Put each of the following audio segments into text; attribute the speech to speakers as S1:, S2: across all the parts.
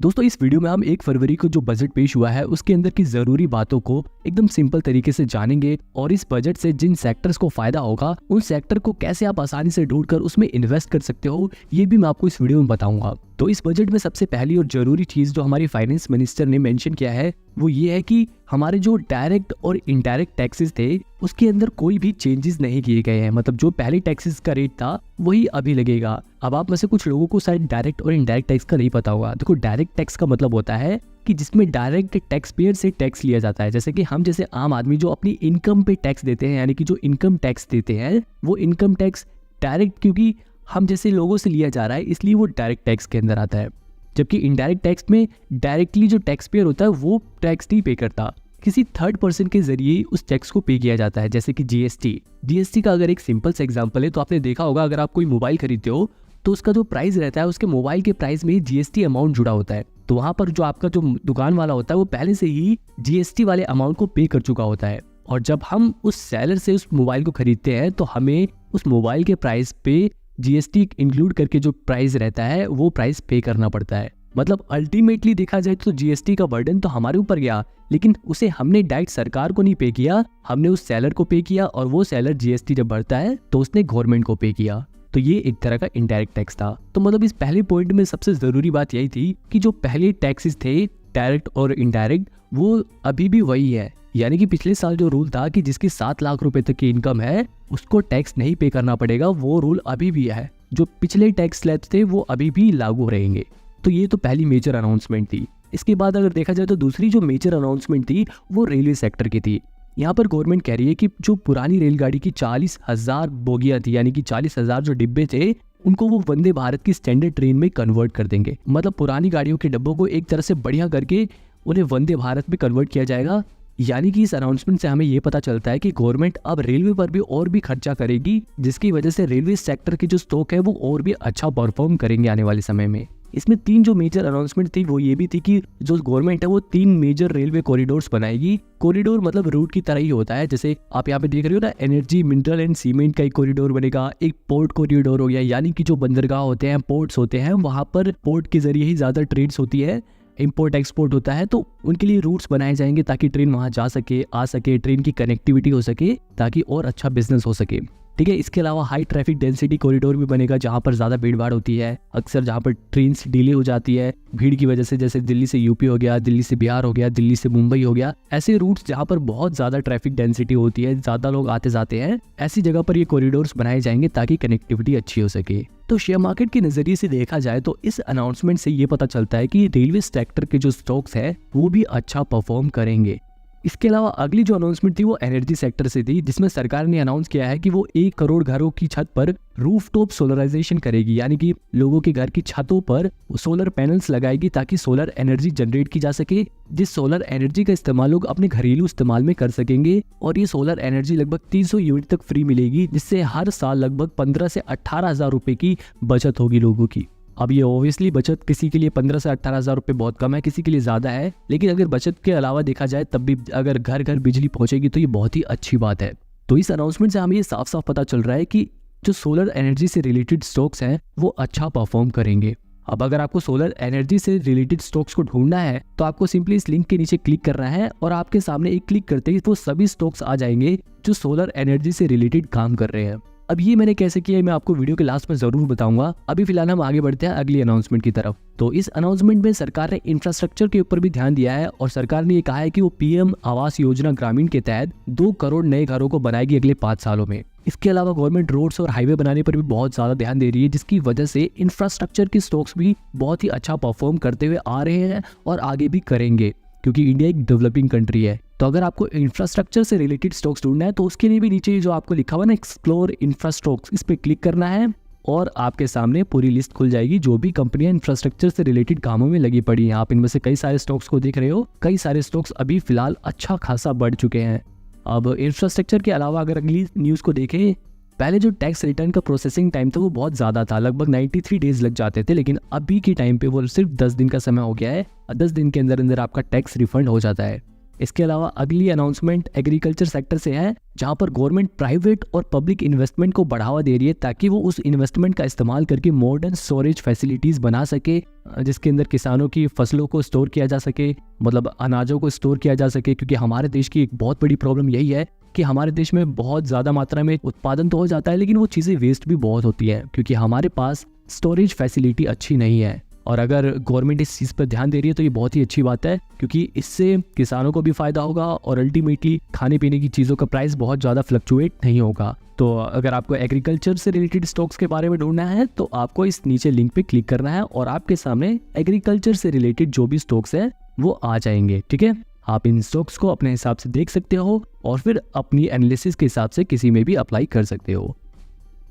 S1: दोस्तों इस वीडियो में हम 1 फरवरी को जो बजट पेश हुआ है उसके अंदर की जरूरी बातों को एकदम सिंपल तरीके से जानेंगे और इस बजट से जिन सेक्टर्स को फायदा होगा उन सेक्टर को कैसे आप आसानी से ढूंढकर उसमें इन्वेस्ट कर सकते हो, ये भी मैं आपको इस वीडियो में बताऊंगा। तो इस बजट में सबसे पहली और जरूरी चीज जो हमारी फाइनेंस मिनिस्टर ने मेंशन किया है वो ये है कि हमारे जो डायरेक्ट और इनडायरेक्ट टैक्सेस थे उसके अंदर कोई भी चेंजेस नहीं किए गए हैं। मतलब जो पहले टैक्सेस का रेट था वही अभी लगेगा। अब आप में से कुछ लोगों को शायद डायरेक्ट और इनडायरेक्ट टैक्स का नहीं पता होगा। देखो, डायरेक्ट टैक्स का मतलब होता है कि जिसमें डायरेक्ट टैक्स पेयर से टैक्स लिया जाता है। जैसे कि हम जैसे आम आदमी जो अपनी इनकम पे टैक्स देते हैं, यानी कि जो इनकम टैक्स देते हैं वो इनकम टैक्स डायरेक्ट, क्योंकि हम जैसे लोगों से लिया जा रहा है इसलिए वो डायरेक्ट टैक्स के अंदर आता है। जबकि इनडायरेक्ट टैक्स में डायरेक्टली जो टैक्स पेयर होता है वो टैक्स नहीं पे करता, किसी थर्ड पर्सन के जरिए उस टैक्स को पे किया जाता है। जैसे कि जीएसटी का अगर एक सिंपल सा एग्जांपल है तो आपने देखा होगा, अगर आप कोई मोबाइल खरीदते हो तो उसका जो प्राइस रहता है उसके मोबाइल के प्राइस में जीएसटी अमाउंट जुड़ा होता है। तो वहां पर जो आपका जो दुकान वाला होता है वो पहले से ही जीएसटी वाले अमाउंट को पे कर चुका होता है। और जब हम उस सेलर से उस मोबाइल को खरीदते हैं तो हमें उस मोबाइल के प्राइस पे जीएसटी इंक्लूड करके जो प्राइस रहता है वो प्राइस पे करना पड़ता है। मतलब अल्टीमेटली देखा जाए तो जीएसटी का बर्डन तो हमारे ऊपर गया, लेकिन उसे हमने डायरेक्ट सरकार को नहीं पे किया, हमने उस सेलर को पे किया और वो सेलर जीएसटी जब भरता है तो उसने गवर्नमेंट को पे किया। तो ये एक तरह का इनडायरेक्ट टैक्स था। तो मतलब इस पहले पॉइंट में सबसे जरूरी बात यही थी कि जो पहले टैक्सेस थे डायरेक्ट और इनडायरेक्ट वो अभी भी वही है। यानी कि पिछले साल जो रूल था कि जिसकी 7 लाख रुपए तक की इनकम है उसको टैक्स नहीं पे करना पड़ेगा, वो रूल अभी भी है। जो पिछले टैक्स स्लैब्स थे वो अभी भी लागू रहेंगे। तो ये तो पहली मेजर अनाउंसमेंट थी। इसके बाद अगर देखा जाए तो दूसरी जो मेजर अनाउंसमेंट थी वो रेलवे सेक्टर की थी। यहाँ पर गवर्नमेंट कह रही है कि जो पुरानी रेलगाड़ी की 40,000 बोगियां थी, यानी कि 40,000 जो डिब्बे थे, उनको वो वंदे भारत की स्टैंडर्ड ट्रेन में कन्वर्ट कर देंगे। मतलब पुरानी गाड़ियों के डिब्बों को एक तरह से बढ़िया करके उन्हें वंदे भारत में कन्वर्ट किया जाएगा। यानी कि इस अनाउंसमेंट से हमें ये पता चलता है कि गवर्नमेंट अब रेलवे पर भी और भी खर्चा करेगी, जिसकी वजह से रेलवे सेक्टर की जो स्टॉक है वो और भी अच्छा परफॉर्म करेंगे आने वाले समय में। इसमें 3 जो मेजर अनाउंसमेंट थी वो ये भी थी कि जो गवर्नमेंट है वो 3 मेजर रेलवे कॉरिडोर्स बनाएगी। कॉरिडोर मतलब रूट की तरह ही होता है। जैसे आप यहाँ पे देख रहे हो ना, एनर्जी, मिनरल एंड सीमेंट का एक कॉरिडोर बनेगा, एक पोर्ट कॉरिडोर हो गया, यानी कि जो बंदरगाह होते हैं, पोर्ट्स होते हैं, वहां पर पोर्ट के जरिए ही ज्यादा ट्रेड्स होती है, इम्पोर्ट एक्सपोर्ट होता है, तो उनके लिए रूट्स बनाए जाएंगे ताकि ट्रेन वहां जा सके, आ सके, ट्रेन की कनेक्टिविटी हो सके ताकि और अच्छा बिजनेस हो सके। ठीक है। इसके अलावा हाई ट्रैफिक डेंसिटी कॉरिडोर भी बनेगा जहां पर ज्यादा भीड़ भाड़ होती है, अक्सर जहां पर ट्रेन डिले हो जाती है भीड़ की वजह से। जैसे दिल्ली से यूपी हो गया, दिल्ली से बिहार हो गया, दिल्ली से मुंबई हो गया, ऐसे रूट्स जहां पर बहुत ज्यादा ट्रैफिक डेंसिटी होती है, ज्यादा लोग आते जाते हैं, ऐसी जगह पर ये कॉरिडोर्स बनाए जाएंगे ताकि कनेक्टिविटी अच्छी हो सके। तो शेयर मार्केट के नजरिए से देखा जाए तो इस अनाउंसमेंट से ये पता चलता है कि रेलवे सेक्टर के जो स्टॉक्स है वो भी अच्छा परफॉर्म करेंगे। इसके अलावा अगली जो अनाउंसमेंट थी वो एनर्जी सेक्टर से थी, जिसमें सरकार ने अनाउंस किया है कि वो 1 करोड़ घरों की छत पर रूफटॉप सोलराइजेशन करेगी, यानी कि लोगों के घर की छतों पर सोलर पैनल्स लगाएगी ताकि सोलर एनर्जी जनरेट की जा सके, जिस सोलर एनर्जी का इस्तेमाल लोग अपने घरेलू इस्तेमाल में कर सकेंगे। और ये सोलर एनर्जी लगभग 300 यूनिट तक फ्री मिलेगी, जिससे हर साल लगभग 15 से 18,000 रुपए की बचत होगी लोगों की। अब ये ऑब्वियसली बचत किसी के लिए 15 से 18,000 रुपए बहुत कम है, किसी के लिए ज्यादा है, लेकिन अगर बचत के अलावा देखा जाए तब भी अगर घर घर बिजली पहुंचेगी तो ये बहुत ही अच्छी बात है। तो इस अनाउंसमेंट से हमें ये साफ साफ पता चल रहा है कि जो सोलर एनर्जी से रिलेटेड स्टॉक्स हैं वो अच्छा परफॉर्म करेंगे। अब अगर आपको सोलर एनर्जी से रिलेटेड स्टॉक्स को ढूंढना है तो आपको सिंपली इस लिंक के नीचे क्लिक करना है और आपके सामने एक क्लिक करते ही वो सभी स्टॉक्स आ जाएंगे जो सोलर एनर्जी से रिलेटेड काम कर रहे हैं। अब ये मैंने कैसे किया है मैं आपको वीडियो के लास्ट में जरूर बताऊंगा। अभी फिलहाल हम आगे बढ़ते हैं अगली अनाउंसमेंट की तरफ। तो इस अनाउंसमेंट में सरकार ने इंफ्रास्ट्रक्चर के ऊपर भी ध्यान दिया है और सरकार ने ये कहा है कि वो पीएम आवास योजना ग्रामीण के तहत 2 करोड़ नए घरों को बनाएगी अगले 5 सालों में। इसके अलावा गवर्नमेंट रोड्स और हाईवे बनाने पर भी बहुत ज्यादा ध्यान दे रही है, जिसकी वजह से इंफ्रास्ट्रक्चर के स्टॉक्स भी बहुत ही अच्छा परफॉर्म करते हुए आ रहे हैं और आगे भी करेंगे, क्योंकि इंडिया एक डेवलपिंग कंट्री है। तो अगर आपको इंफ्रास्ट्रक्चर से रिलेटेड स्टॉक्स ढूंढना है तो उसके लिए भी नीचे जो आपको लिखा हुआ ना एक्सप्लोर इंफ्रास्ट्रक्चर, इस पे क्लिक करना है और आपके सामने पूरी लिस्ट खुल जाएगी जो भी कंपनियां इंफ्रास्ट्रक्चर से रिलेटेड कामों में लगी पड़ी हैं। आप इनमें से कई सारे स्टॉक्स को देख रहे हो, कई सारे स्टॉक्स अभी फिलहाल अच्छा खासा बढ़ चुके हैं। अब इंफ्रास्ट्रक्चर के अलावा अगर अगली न्यूज को देखें, पहले जो टैक्स रिटर्न का प्रोसेसिंग टाइम था वो बहुत ज्यादा था, लगभग 93 डेज लग जाते थे, लेकिन अभी के टाइम पे वो सिर्फ 10 दिन का समय हो गया है। 10 दिन के अंदर अंदर आपका टैक्स रिफंड हो जाता है। इसके अलावा अगली अनाउंसमेंट एग्रीकल्चर सेक्टर से है, जहां पर गवर्नमेंट प्राइवेट और पब्लिक इन्वेस्टमेंट को बढ़ावा दे रही है ताकि वो उस इन्वेस्टमेंट का इस्तेमाल करके मॉडर्न स्टोरेज फैसिलिटीज बना सके, जिसके अंदर किसानों की फसलों को स्टोर किया जा सके, मतलब अनाजों को स्टोर किया जा सके। क्योंकि हमारे देश की एक बहुत बड़ी प्रॉब्लम यही है कि हमारे देश में बहुत ज़्यादा मात्रा में उत्पादन तो हो जाता है, लेकिन वो चीज़ें वेस्ट भी बहुत होती है क्योंकि हमारे पास स्टोरेज फैसिलिटी अच्छी नहीं है। और अगर गवर्नमेंट इस चीज़ पर ध्यान दे रही है तो ये बहुत ही अच्छी बात है, क्योंकि इससे किसानों को भी फायदा होगा और अल्टीमेटली खाने पीने की चीज़ों का प्राइस बहुत ज़्यादा फ्लक्चुएट नहीं होगा। तो अगर आपको एग्रीकल्चर से रिलेटेड स्टॉक्स के बारे में ढूंढना है तो आपको इस नीचे लिंक पे क्लिक करना है और आपके सामने एग्रीकल्चर से रिलेटेड जो भी स्टॉक्स है वो आ जाएंगे। ठीक है, आप इन स्टॉक्स को अपने हिसाब से देख सकते हो और फिर अपनी एनालिसिस के हिसाब से किसी में भी अप्लाई कर सकते हो।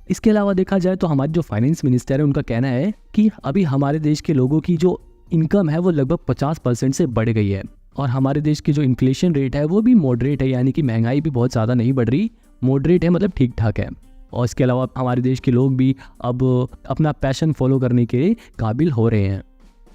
S1: इसके अलावा देखा जाए तो हमारे जो फाइनेंस मिनिस्टर है उनका कहना है कि अभी हमारे देश के लोगों की जो इनकम है वो लगभग 50% से बढ़ गई है और हमारे देश की जो इन्फ्लेशन रेट है वो भी मॉडरेट है, यानी कि महंगाई भी बहुत ज़्यादा नहीं बढ़ रही, मॉडरेट है, मतलब ठीक ठाक है। और इसके अलावा हमारे देश के लोग भी अब अपना पैशन फॉलो करने के काबिल हो रहे हैं।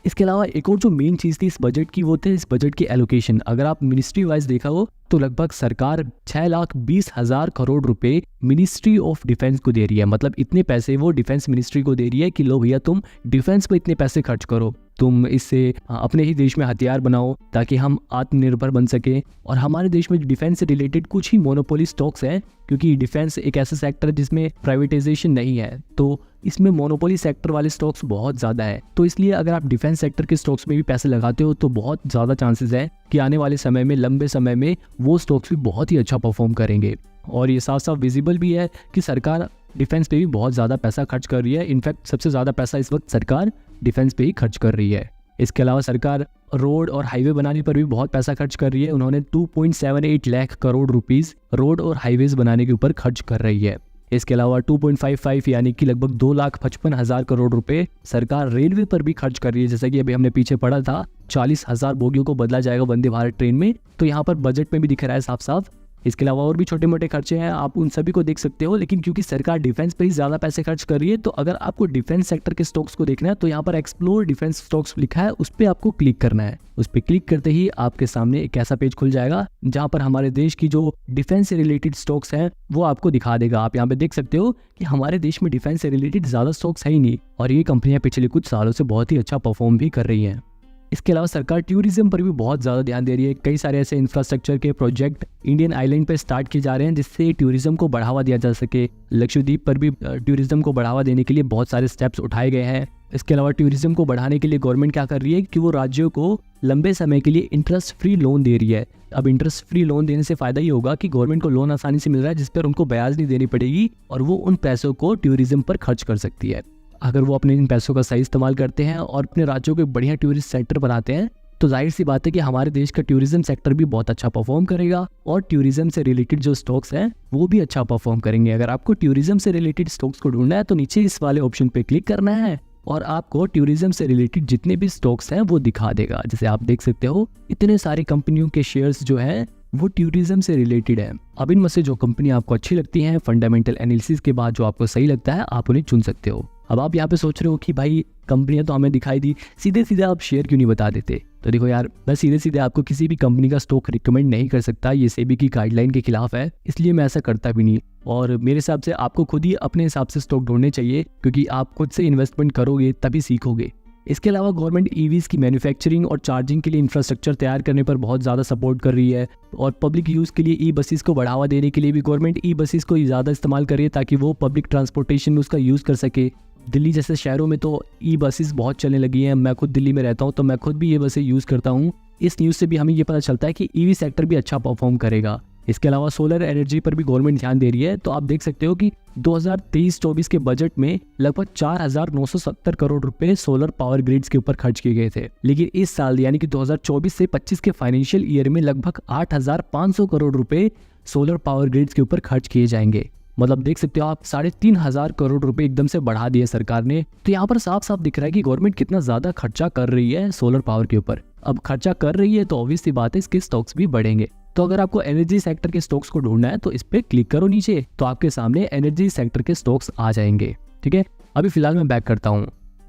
S1: इसके अलावा एक और जो मेन चीज़ थी इस बजट की वो थे इस बजट की एलोकेशन। अगर आप मिनिस्ट्री वाइज देखा हो तो लगभग सरकार 6,20,000 करोड़ रुपए मिनिस्ट्री ऑफ डिफेंस को दे रही है। मतलब इतने पैसे वो डिफेंस मिनिस्ट्री को दे रही है कि लो भैया तुम डिफेंस पे इतने पैसे खर्च करो, तुम इससे अपने ही देश में हथियार बनाओ ताकि हम आत्मनिर्भर बन सके। और हमारे देश में डिफेंस से रिलेटेड कुछ ही मोनोपोली स्टॉक्स हैं, क्योंकि डिफेंस एक ऐसा सेक्टर है जिसमें प्राइवेटाइजेशन नहीं है, तो इसमें मोनोपोली सेक्टर वाले स्टॉक्स बहुत ज़्यादा है। तो इसलिए अगर आप डिफेंस सेक्टर के स्टॉक्स में भी पैसे लगाते हो तो बहुत ज़्यादा चांसेस है कि आने वाले समय में, लंबे समय में वो स्टॉक्स भी बहुत ही अच्छा परफॉर्म करेंगे। और ये साफ साफ विजिबल भी है कि सरकार डिफेंस पे भी बहुत ज़्यादा पैसा खर्च कर रही है। इनफैक्ट सबसे ज़्यादा पैसा इस वक्त सरकार डिफेंस पे ही खर्च कर रही है। इसके अलावा सरकार रोड और हाईवे बनाने पर भी बहुत पैसा खर्च कर रही है। उन्होंने 2.78 लाख करोड़ रुपीस रोड और हाईवेज बनाने के ऊपर खर्च कर रही है। इसके अलावा 2.55 यानी कि लगभग 2,55,000 करोड़ रुपए सरकार रेलवे पर भी खर्च कर रही है। जैसा कि अभी हमने पीछे पढ़ा था 40,000 बोगियों को बदला जाएगा वंदे भारत ट्रेन में, तो यहाँ पर बजट में भी दिख रहा है साफ साफ। इसके अलावा और भी छोटे मोटे खर्चे हैं, आप उन सभी को देख सकते हो। लेकिन क्योंकि सरकार डिफेंस पे ही ज़्यादा पैसे खर्च कर रही है, तो अगर आपको डिफेंस सेक्टर के स्टॉक्स को देखना है तो यहाँ पर एक्सप्लोर डिफेंस स्टॉक्स लिखा है, उस पर आपको क्लिक करना है। उस पर क्लिक करते ही आपके सामने एक ऐसा पेज खुल जाएगा जहाँ पर हमारे देश की जो डिफेंस से रिलेटेड स्टॉक्स हैं वो आपको दिखा देगा। आप यहाँ पे देख सकते हो कि हमारे देश में डिफेंस से रिलेटेड ज़्यादा स्टॉक्स है ही नहीं, और ये कंपनियां पिछले कुछ सालों से बहुत ही अच्छा परफॉर्म भी कर रही हैं। इसके अलावा सरकार टूरिज्म पर भी बहुत ज़्यादा ध्यान दे रही है। कई सारे ऐसे इंफ्रास्ट्रक्चर के प्रोजेक्ट इंडियन आइलैंड पर स्टार्ट किए जा रहे हैं जिससे टूरिज्म को बढ़ावा दिया जा सके। लक्षद्वीप पर भी टूरिज्म को बढ़ावा देने के लिए बहुत सारे स्टेप्स उठाए गए हैं। इसके अलावा टूरिज्म को बढ़ाने के लिए गवर्नमेंट क्या कर रही है कि वो राज्यों को लंबे समय के लिए इंटरेस्ट फ्री लोन दे रही है। अब इंटरेस्ट फ्री लोन देने से फायदा ये होगा कि गवर्नमेंट को लोन आसानी से मिल रहा है जिस पर उनको ब्याज नहीं देनी पड़ेगी और वो उन पैसों को टूरिज्म पर खर्च कर सकती है। अगर वो अपने इन पैसों का सही इस्तेमाल करते हैं और अपने राज्यों को बढ़िया टूरिस्ट सेक्टर बनाते हैं तो जाहिर सी बात है कि हमारे देश का टूरिज्म सेक्टर भी बहुत अच्छा परफॉर्म करेगा और टूरिज्म से रिलेटेड जो स्टॉक्स हैं वो भी अच्छा परफॉर्म करेंगे। अगर आपको टूरिज्म से रिलेटेड स्टॉक्स को ढूंढना है तो नीचे इस वाले ऑप्शन पे क्लिक करना है और आपको टूरिज्म से रिलेटेड जितने भी स्टॉक्स हैं वो दिखा देगा। जैसे आप देख सकते हो इतने सारी कंपनियों के शेयर्स जो हैं वो टूरिज्म से रिलेटेड है। अब इनमें से जो कंपनी आपको अच्छी लगती है, फंडामेंटल एनालिसिस के बाद जो आपको सही लगता है, आप उन्हें चुन सकते हो। अब आप यहाँ पे सोच रहे हो कि भाई कंपनियां तो हमें दिखाई दी, सीधे सीधे आप शेयर क्यों नहीं बता देते? तो देखो यार, मैं सीधे सीधे आपको किसी भी कंपनी का स्टॉक रिकमेंड नहीं कर सकता, ये सेबी की गाइडलाइन के खिलाफ है, इसलिए मैं ऐसा करता भी नहीं। और मेरे हिसाब से आपको खुद ही अपने हिसाब से स्टॉक ढूंढने चाहिए, क्योंकि आप खुद से इन्वेस्टमेंट करोगे तभी सीखोगे। इसके अलावा गवर्नमेंट ईवीज की मैन्युफैक्चरिंग और चार्जिंग के लिए इंफ्रास्ट्रक्चर तैयार करने पर बहुत ज़्यादा सपोर्ट कर रही है और पब्लिक यूज़ के लिए ई बसेस को बढ़ावा देने के लिए भी गवर्नमेंट ई बसेस को ज़्यादा इस्तेमाल कर रही है ताकि वो पब्लिक ट्रांसपोर्टेशन में उसका यूज़ कर सके। दिल्ली जैसे शहरों में तो ई बसेस बहुत चलने लगी हैं। मैं खुद दिल्ली में रहता हूँ तो मैं खुद भी ये बसें यूज़ करता हूँ। इस न्यूज़ से भी हमें ये पता चलता है कि ईवी सेक्टर भी अच्छा परफॉर्म करेगा। इसके अलावा सोलर एनर्जी पर भी गवर्नमेंट ध्यान दे रही है। तो आप देख सकते हो कि 2023-24 के बजट में लगभग 4,970 करोड़ रुपए सोलर पावर ग्रिड्स के ऊपर खर्च किए गए थे, लेकिन इस साल यानी कि 2024 से 25 के फाइनेंशियल ईयर में लगभग 8,500 करोड़ रुपए सोलर पावर ग्रिड्स के ऊपर खर्च किए जाएंगे। मतलब देख सकते हो आप 3,500 करोड़ रुपए एकदम से बढ़ा दिए सरकार ने। तो यहाँ पर साफ साफ दिख रहा है कि गवर्नमेंट कितना ज्यादा खर्चा कर रही है सोलर पावर के ऊपर। अब खर्चा कर रही है तो ऑब्वियस सी बात है इसके स्टॉक्स भी बढ़ेंगे। तो अगर आपको एनर्जी सेक्टर के स्टॉक्स को ढूंढना है तो इस पे क्लिक करो नीचे, तो आपके सामने एनर्जी सेक्टर के स्टॉक्स आ जाएंगे। ठीक है, अभी फिलहाल मैं बैक करता हूँ।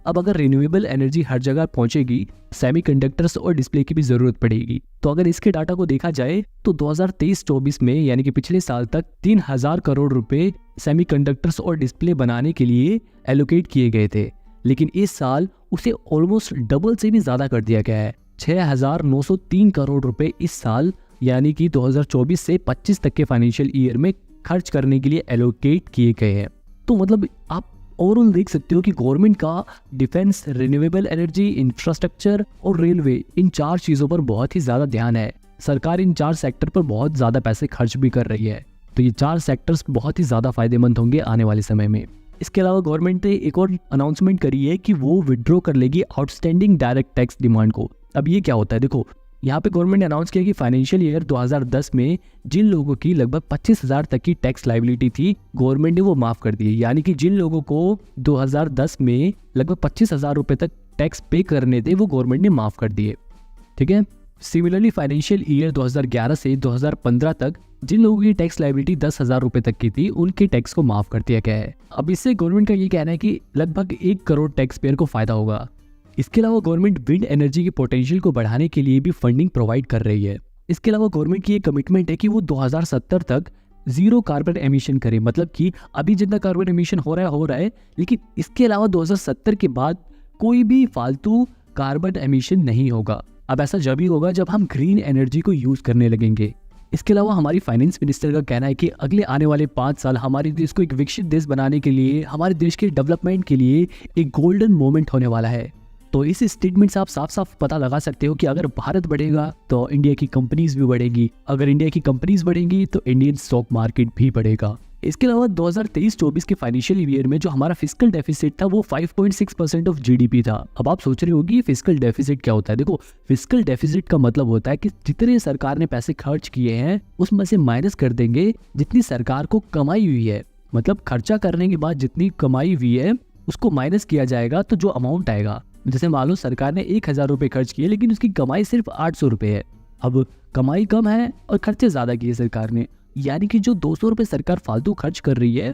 S1: अब अगर रिन्यूएबल एनर्जी हर जगह पहुंचेगी, सेमीकंडक्टर्स और डिस्प्ले की भी जरूरत पड़ेगी। तो अगर इसके डाटा को देखा जाए तो 2023-24 में यानी कि पिछले साल तक 3000 करोड़ रुपए सेमीकंडक्टर्स और डिस्प्ले बनाने के लिए एलोकेट किए गए थे, लेकिन इस साल उसे ऑलमोस्ट डबल से भी ज्यादा कर दिया गया है। 6903 करोड़ रुपए इस साल यानी कि 2024 से 25 तक के फाइनेंशियल ईयर में खर्च करने के लिए एलोकेट किए गए हैं। तो मतलब आप ओवरऑल देख सकते हो कि गवर्नमेंट का डिफेंस, रिन्यूएबल एनर्जी, इंफ्रास्ट्रक्चर और रेलवे, इन 4 चीज़ों पर बहुत ही ज़्यादा ध्यान है। सरकार इन 4 सेक्टर पर बहुत ज़्यादा पैसे खर्च भी कर रही है। तो ये 4 सेक्टर्स बहुत ही ज़्यादा फायदेमंद होंगे आने वाले समय में। इसके अलावा गवर्नमेंट ने एक और अनाउंसमेंट करी है कि वो विड्रॉ कर लेगी आउटस्टैंडिंग डायरेक्ट टैक्स डिमांड को। अब ये क्या होता है, देखो यहाँ पे गवर्नमेंट ने अनाउंस किया कि फाइनेंशियल ईयर 2010 में जिन लोगों की लगभग 25,000 तक की टैक्स लायबिलिटी थी, गवर्नमेंट ने वो माफ कर दी। यानी कि जिन लोगों को 2010 में लगभग 25,000 रुपए तक टैक्स पे करने थे, वो गवर्नमेंट ने माफ कर दिए। ठीक है। सिमिलरली फाइनेंशियल ईयर 2011 से 2015 तक जिन लोगों की टैक्स लायबिलिटी 10,000 रुपए तक की थी, उनके टैक्स को माफ कर दिया गया है। अब इससे गवर्नमेंट का ये कहना है कि लगभग 1 करोड़ टैक्स पेयर को फायदा होगा। इसके अलावा गवर्नमेंट विंड एनर्जी के पोटेंशियल को बढ़ाने के लिए भी फंडिंग प्रोवाइड कर रही है। इसके अलावा गवर्नमेंट की ये कमिटमेंट है कि वो 2070 तक जीरो कार्बन एमिशन करे। मतलब कि अभी जितना कार्बन एमिशन हो रहा है, लेकिन इसके अलावा 2070 के बाद कोई भी फालतू कार्बन एमिशन नहीं होगा। अब ऐसा जब ही होगा जब हम ग्रीन एनर्जी को यूज करने लगेंगे। इसके अलावा हमारी फाइनेंस मिनिस्टर का कहना है कि अगले आने वाले 5 साल हमारे देश को एक विकसित देश बनाने के लिए, हमारे देश के डेवलपमेंट के लिए एक गोल्डन मोमेंट होने वाला है। तो इस स्टेटमेंट से आप साफ साफ पता लगा सकते हो कि अगर भारत बढ़ेगा तो इंडिया की कंपनीज भी बढ़ेगी, अगर इंडिया की कंपनीज बढ़ेंगी तो इंडियन स्टॉक मार्केट भी बढ़ेगा। इसके अलावा 2023-24 के फाइनेंशियल ईयर में जो हमारा फिस्कल डेफिसिट था वो 5.6% ऑफ जीडीपी था। अब आप सोच रहे होगी ये फिस्कल डेफिसिट क्या होता है। देखो, फिस्कल डेफिसिट का मतलब होता है कि जितने सरकार ने पैसे खर्च किए हैं उसमें से माइनस कर देंगे जितनी सरकार को कमाई हुई है। मतलब खर्चा करने के बाद जितनी कमाई हुई है उसको माइनस किया जाएगा, तो जो अमाउंट आएगा, जैसे मान लो सरकार ने 1,000 रुपए खर्च किए लेकिन उसकी कमाई सिर्फ 800 रुपए है। अब कमाई कम है और खर्चे ज्यादा किए सरकार ने, यानी कि जो 200 रुपए सरकार फालतू खर्च कर रही है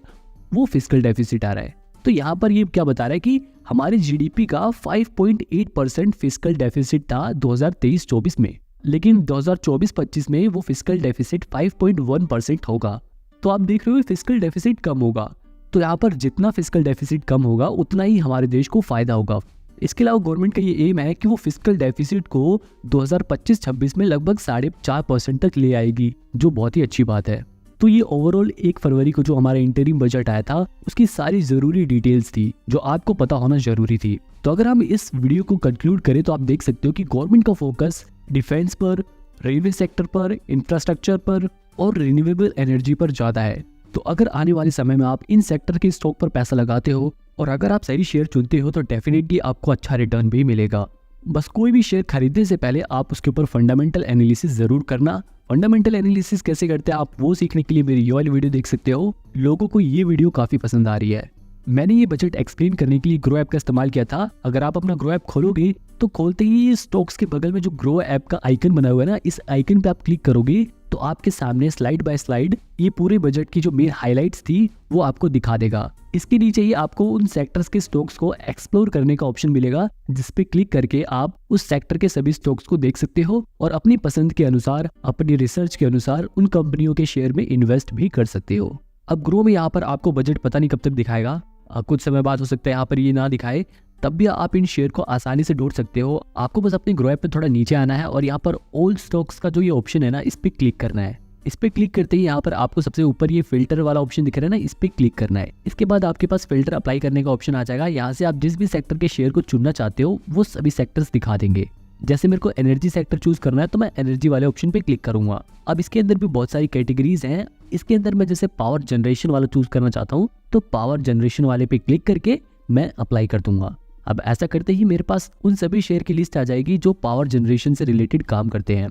S1: वो फिस्कल डेफिसिट आ रहा है। तो यहाँ पर ये क्या बता रहा है कि हमारे जीडीपी का 5.8% फिस्कल डेफिसिट था 2023-24 में, लेकिन 2024-25 में वो फिस्कल डेफिसिट 5.1% होगा। तो आप देख रहे हो फिस्कल डेफिसिट कम होगा। तो यहाँ पर जितना फिस्कल डेफिसिट कम होगा उतना ही हमारे देश को फायदा होगा। इसके अलावा गवर्नमेंट का ये एम है कि वो फिस्कल डेफिसिट को 2025-26 में लगभग 4.5% तक ले आएगी, जो बहुत ही अच्छी बात है। तो ये ओवरऑल 1 फरवरी को जो हमारा इंटरिम बजट आया था उसकी सारी जरूरी डिटेल्स थी जो आपको पता होना जरूरी थी। तो अगर हम इस वीडियो को कंक्लूड करें तो आप देख सकते हो कि गवर्नमेंट का फोकस डिफेंस पर, रेलवे सेक्टर पर, इंफ्रास्ट्रक्चर पर और रिन्यूएबल एनर्जी पर ज्यादा है। तो अगर आने वाले समय में आप इन सेक्टर के स्टॉक पर पैसा लगाते हो और अगर आप सही शेयर चुनते हो तो डेफिनेटली आपको अच्छा रिटर्न भी मिलेगा। बस कोई भी शेयर खरीदने से पहले आप उसके ऊपर फंडामेंटल एनालिसिस जरूर करना। फंडामेंटल एनालिसिस कैसे करते हैं आप वो सीखने के लिए मेरी ये वाली वीडियो देख सकते हो। लोगों को ये वीडियो काफी पसंद आ रही है। मैंने ये बजट एक्सप्लेन करने के लिए ग्रो ऐप का इस्तेमाल किया था। अगर आप अपना ग्रो ऐप खोलोगे तो खोलते ही स्टॉक्स के बगल में जो ग्रो ऐप का आइकन बना हुआ है ना, इस आइकन पे आप क्लिक करोगे तो आपके सामने स्लाइड बाय स्लाइड ये पूरे बजट की जो मेन हाइलाइट्स थी वो आपको दिखा देगा। इसके नीचे ही आपको उन सेक्टर्स के स्टॉक्स को एक्सप्लोर करने का ऑप्शन मिलेगा, जिस पे क्लिक करके आप उस सेक्टर के सभी स्टॉक्स को देख सकते हो और अपनी पसंद के अनुसार, अपनी रिसर्च के अनुसार उन कंपनियों के शेयर में इन्वेस्ट भी कर सकते हो। अब ग्रो में यहाँ पर आपको बजट पता नहीं कब तक दिखाएगा, कुछ समय बाद हो सकता है यहाँ पर ये ना दिखाए, तब भी आप इन शेयर को आसानी से ढूंढ सकते हो। आपको बस अपने ग्रो ऐप पे थोड़ा नीचे आना है और यहाँ पर ऑल स्टॉक्स का जो ये ऑप्शन है ना, इस पे क्लिक करना है। इस पे क्लिक करते ही यहाँ पर आपको सबसे ऊपर ये फिल्टर वाला ऑप्शन दिख रहा है ना, इस पे क्लिक करना है। इसके बाद आपके पास फिल्टर अप्लाई करने का ऑप्शन आ जाएगा। यहाँ से आप जिस भी सेक्टर के शेयर को चुनना चाहते हो वो सभी सेक्टर्स दिखा देंगे। जैसे मेरे को एनर्जी सेक्टर चूज करना है तो मैं एनर्जी वाले ऑप्शन पे क्लिक करूंगा। अब इसके अंदर भी बहुत सारी कैटेगरीज हैं। इसके अंदर मैं जैसे पावर जनरेशन वाला चूज करना चाहता हूँ तो पावर जनरेशन वाले पे क्लिक करके मैं अप्लाई कर दूंगा। अब ऐसा करते ही मेरे पास उन सभी शेयर की लिस्ट आ जाएगी जो पावर जनरेशन से रिलेटेड काम करते हैं।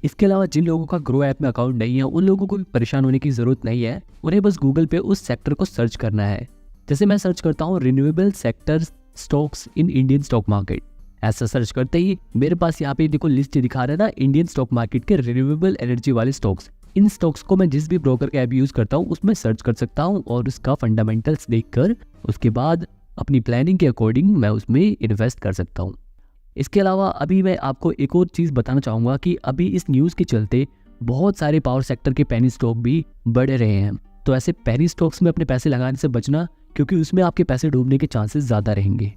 S1: इसके अलावा जिन लोगों का ग्रो ऐप में अकाउंट नहीं है उन लोगों को भी परेशान होने की जरूरत नहीं है। उन्हें बस गूगल पे उस सेक्टर को सर्च करना है। जैसे मैं सर्च करता हूँ renewable sector stocks in Indian stock market. ऐसा सर्च करते ही मेरे पास यहाँ पे देखो लिस्ट दिखा रहा है ना, इंडियन स्टॉक मार्केट के रिन्यूएबल एनर्जी वाले स्टॉक्स। इन स्टॉक्स को मैं जिस भी ब्रोकर का ऐप यूज करता हूँ उसमें सर्च कर सकता हूँ और उसका फंडामेंटल्स देखकर उसके बाद अपनी प्लानिंग के अकॉर्डिंग मैं उसमें इन्वेस्ट कर सकता हूँ। इसके अलावा अभी मैं आपको एक और चीज़ बताना चाहूँगा कि अभी इस न्यूज़ के चलते बहुत सारे पावर सेक्टर के पेनी स्टॉक भी बढ़ रहे हैं। तो ऐसे पेनी स्टॉक्स में अपने पैसे लगाने से बचना, क्योंकि उसमें आपके पैसे डूबने के चांसेस ज़्यादा रहेंगे।